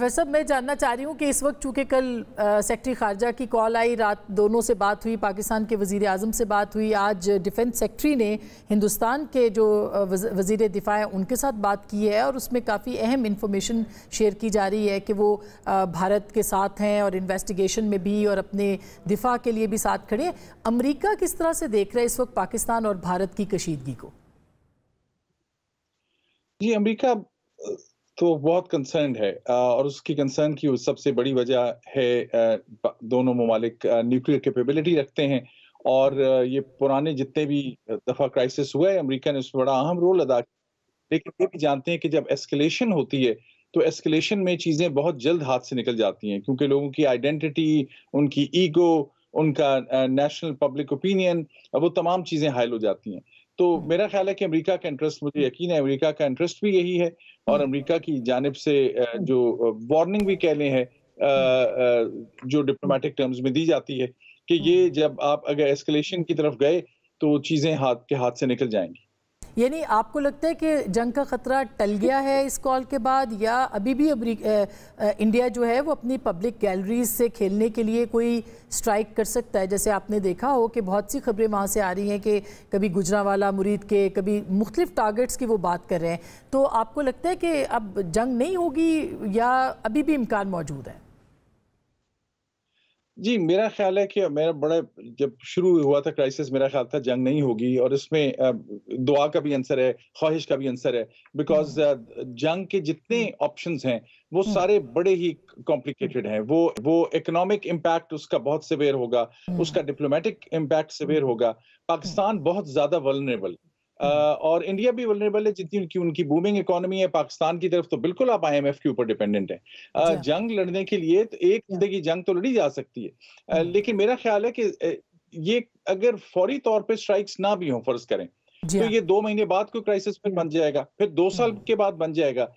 Professor, मैं जानना चाह रही हूँ कि इस वक्त चूँकि कल सेक्रेटरी खारजा की कॉल आई, रात दोनों से बात हुई, पाकिस्तान के वज़ीर आज़म से बात हुई, आज डिफेंस सेक्रेटरी ने हिंदुस्तान के जो वज़ीर दिफा है उनके साथ बात की है और उसमें काफ़ी अहम इंफॉर्मेशन शेयर की जा रही है कि वो भारत के साथ हैं और इन्वेस्टिगेशन में भी और अपने दिफा के लिए भी साथ खड़े हैं। अमरीका किस तरह से देख रहा है इस वक्त पाकिस्तान और भारत की कशीदगी को? जी, अमेरिका तो बहुत कंसर्न्ड है और उसकी कंसर्न की सबसे बड़ी वजह है दोनों ममालिक न्यूक्लियर कैपेबिलिटी रखते हैं और ये पुराने जितने भी दफ़ा क्राइसिस हुआ है अमेरिका ने उसमें बड़ा अहम रोल अदा किया। लेकिन ये भी जानते हैं कि जब एस्केलेशन होती है तो एस्केलेशन में चीज़ें बहुत जल्द हाथ से निकल जाती हैं क्योंकि लोगों की आइडेंटिटी, उनकी ईगो, उनका नेशनल पब्लिक ओपिनियन, वो तमाम चीज़ें हाइल हो जाती हैं। तो मेरा ख़्याल है कि अमेरिका का इंटरेस्ट, मुझे यकीन है अमेरिका का इंटरेस्ट भी यही है और अमेरिका की जानिब से जो वार्निंग भी कह लें है जो डिप्लोमेटिक टर्म्स में दी जाती है कि ये जब आप अगर एस्केलेशन की तरफ गए तो चीज़ें हाथ से निकल जाएंगी। यानी आपको लगता है कि जंग का खतरा टल गया है इस कॉल के बाद, या अभी भी इंडिया जो है वो अपनी पब्लिक गैलरीज से खेलने के लिए कोई स्ट्राइक कर सकता है? जैसे आपने देखा हो कि बहुत सी खबरें वहाँ से आ रही हैं कि कभी गुजरांवाला मुरीद के, कभी मुख्तलिफ टारगेट्स की वो बात कर रहे हैं। तो आपको लगता है कि अब जंग नहीं होगी या अभी भी इम्कान मौजूद है? जी, मेरा ख़्याल है कि मेरा बड़ा जब शुरू हुआ था क्राइसिस, मेरा ख़्याल था जंग नहीं होगी और इसमें दुआ का भी आंसर है, ख़्वाहिश का भी आंसर है। बिकॉज़ जंग के जितने ऑप्शंस हैं, वो सारे बड़े ही कॉम्प्लिकेटेड हैं। वो इकोनॉमिक इम्पैक्ट उसका बहुत सीवियर होगा, उसका डिप्लोमैटिक इम्पैक्ट सीवियर होगा। पाकिस्तान बहुत ज़्यादा वल्नरेबल और इंडिया भी वल्नरेबल है, जितनी उनकी बूमिंग इकोनॉमी है। पाकिस्तान की तरफ तो बिल्कुल आप आईएमएफ के ऊपर डिपेंडेंट हैं। जंग लड़ने के लिए तो एक ज़िंदगी जंग तो लड़ी जा सकती है। लेकिन मेरा ख्याल है कि ये अगर फौरी तौर पे स्ट्राइक्स ना भी हों, फर्ज करें, तो ये 2 महीने बाद कोई क्राइसिस फिर बन जाएगा, फिर 2 साल के बाद बन जाएगा।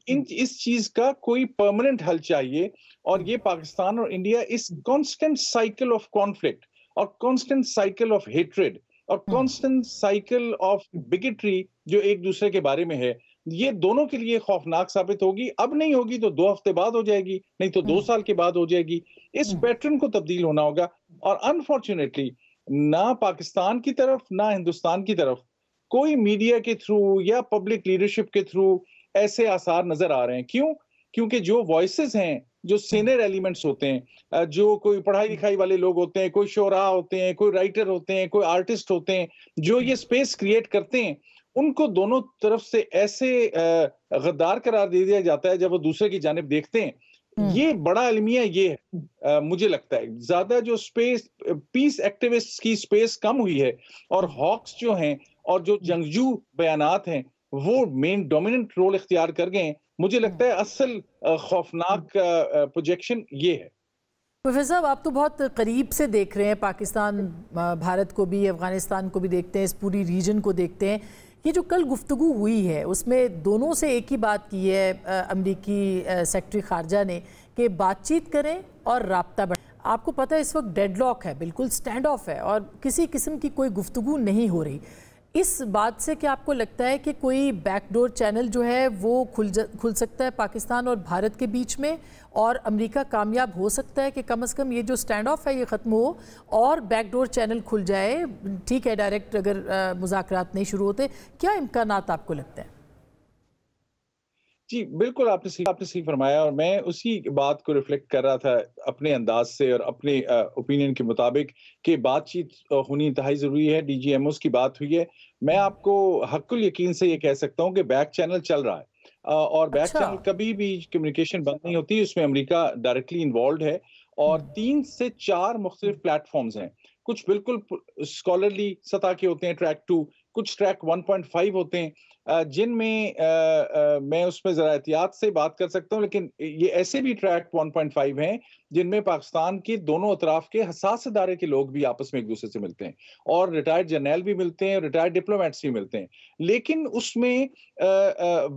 इस चीज़ का कोई परमानेंट हल चाहिए और ये पाकिस्तान और इंडिया इस कांस्टेंट साइकिल ऑफ कॉन्फ्लिक्ट और कांस्टेंट साइकिल ऑफ हेट्रेड और कांस्टेंट साइकिल ऑफ बिगेटरी जो एक दूसरे के बारे में है, ये दोनों के लिए खौफनाक साबित होगी। अब नहीं होगी तो 2 हफ्ते बाद हो जाएगी, नहीं तो 2 साल के बाद हो जाएगी। इस पैटर्न को तब्दील होना होगा और अनफॉर्चुनेटली ना पाकिस्तान की तरफ ना हिंदुस्तान की तरफ कोई मीडिया के थ्रू या पब्लिक लीडरशिप के थ्रू ऐसे आसार नजर आ रहे हैं। क्यों? क्योंकि जो वॉइसेस हैं, जो सीनियर एलिमेंट्स होते हैं, जो कोई पढ़ाई लिखाई वाले लोग होते हैं, कोई शोरा होते हैं, कोई राइटर होते हैं, कोई आर्टिस्ट होते हैं, जो ये स्पेस क्रिएट करते हैं, उनको दोनों तरफ से ऐसे गद्दार करार दे दिया जाता है जब वो दूसरे की जानिब देखते हैं। ये बड़ा अलमिया ये है, मुझे लगता है ज्यादा जो स्पेस पीस एक्टिविस्ट्स की स्पेस कम हुई है और हॉक्स जो हैं और जो जंगजू बयानात हैं वो मेन डोमिनेंट रोल इख्तियार कर गए हैं। मुझे लगता है असल खौफनाक प्रोजेक्शन ये है। प्रोफेसर साहब, आप तो बहुत करीब से देख रहे हैं पाकिस्तान भारत को भी, अफगानिस्तान को भी देखते हैं, इस पूरी रीजन को देखते हैं। ये जो कल गुफ्तगू हुई है उसमें दोनों से एक ही बात की है अमरीकी सेक्रेटरी खारजा ने कि बातचीत करें और राब्ता बढ़ाएं। आपको पता है इस वक्त डेडलॉक है, बिल्कुल स्टैंड ऑफ है और किसी किस्म की कोई गुफ्तगू नहीं हो रही। इस बात से क्या आपको लगता है कि कोई बैकडोर चैनल जो है वो खुल सकता है पाकिस्तान और भारत के बीच में और अमेरिका कामयाब हो सकता है कि कम से कम ये जो स्टैंड ऑफ है ये ख़त्म हो और बैकडोर चैनल खुल जाए? ठीक है, डायरेक्ट अगर मुज़ाकरात नहीं शुरू होते, क्या इम्कानात आपको लगता है? जी, बिल्कुल आपने सही फरमाया और मैं उसी बात को रिफ्लेक्ट कर रहा था अपने अंदाज से और अपने ओपिनियन के मुताबिक कि बातचीत होनी इंतहाई ज़रूरी है। डीजीएमओस की बात हुई है। मैं आपको हक़्क़ुल यकीन से ये कह सकता हूँ कि बैक चैनल चल रहा है और बैक अच्छा। चैनल कभी भी कम्युनिकेशन बंद नहीं होती, उसमें अमेरिका डायरेक्टली इन्वॉल्व्ड है और 3 से 4 मुख्तलिफ प्लेटफ़ॉर्म्स हैं। कुछ बिल्कुल स्कॉलरली सतह के होते हैं, ट्रैक 2, कुछ ट्रैक 1.5 होते हैं जिनमें मैं उसमें ज़रा एहतियात से बात कर सकता हूँ, लेकिन ये ऐसे भी ट्रैक 1.5 हैं जिनमें पाकिस्तान के दोनों अतराफ के हसास इदारे के लोग भी आपस में एक दूसरे से मिलते हैं और रिटायर्ड जर्नैल भी मिलते हैं, रिटायर्ड डिप्लोमेट्स भी मिलते हैं। लेकिन उसमें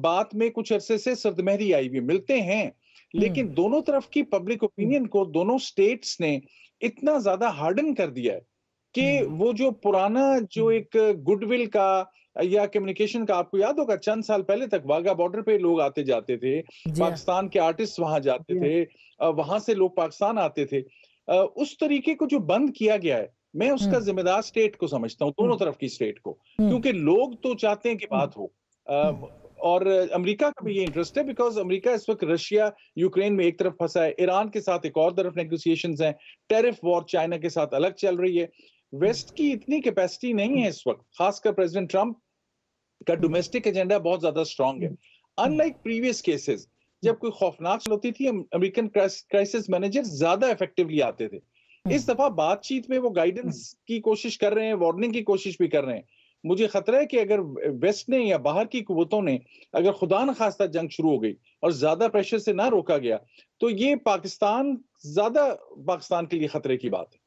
बात में कुछ अरसे से सर्दमहरी आई हुई मिलते हैं, लेकिन दोनों तरफ की पब्लिक ओपिनियन को दोनों स्टेट्स ने इतना ज़्यादा हार्डन कर दिया है कि वो जो पुराना जो एक गुडविल का या कम्युनिकेशन का। आपको याद होगा चंद साल पहले तक वाघा बॉर्डर पे लोग आते जाते थे, पाकिस्तान के आर्टिस्ट वहां जाते थे, वहां से लोग पाकिस्तान आते थे। उस तरीके को जो बंद किया गया है, मैं उसका जिम्मेदार स्टेट को समझता हूँ, दोनों तरफ की स्टेट को, क्योंकि लोग तो चाहते हैं कि बात हो। और अमेरिका का भी ये इंटरेस्ट है, बिकॉज अमेरिका इस वक्त रशिया यूक्रेन में एक तरफ फंसा है, ईरान के साथ एक और तरफ नेगोशिएशंस हैं, टेरिफ वॉर चाइना के साथ अलग चल रही है। वेस्ट की इतनी कैपेसिटी नहीं है इस वक्त, खासकर प्रेसिडेंट ट्रंप का डोमेस्टिक एजेंडा बहुत ज्यादा स्ट्रांग है। अनलाइक प्रीवियस केसेस, जब कोई खौफनाक होती थी, अमेरिकन क्राइसिस मैनेजर ज्यादा इफेक्टिवली आते थे। इस दफा बातचीत में वो गाइडेंस की कोशिश कर रहे हैं, वार्निंग की कोशिश भी कर रहे हैं। मुझे खतरा है कि अगर वेस्ट ने या बाहर की कुव्वतों ने अगर खुदा न खास्ता जंग शुरू हो गई और ज्यादा प्रेशर से ना रोका गया, तो ये पाकिस्तान के लिए खतरे की बात है।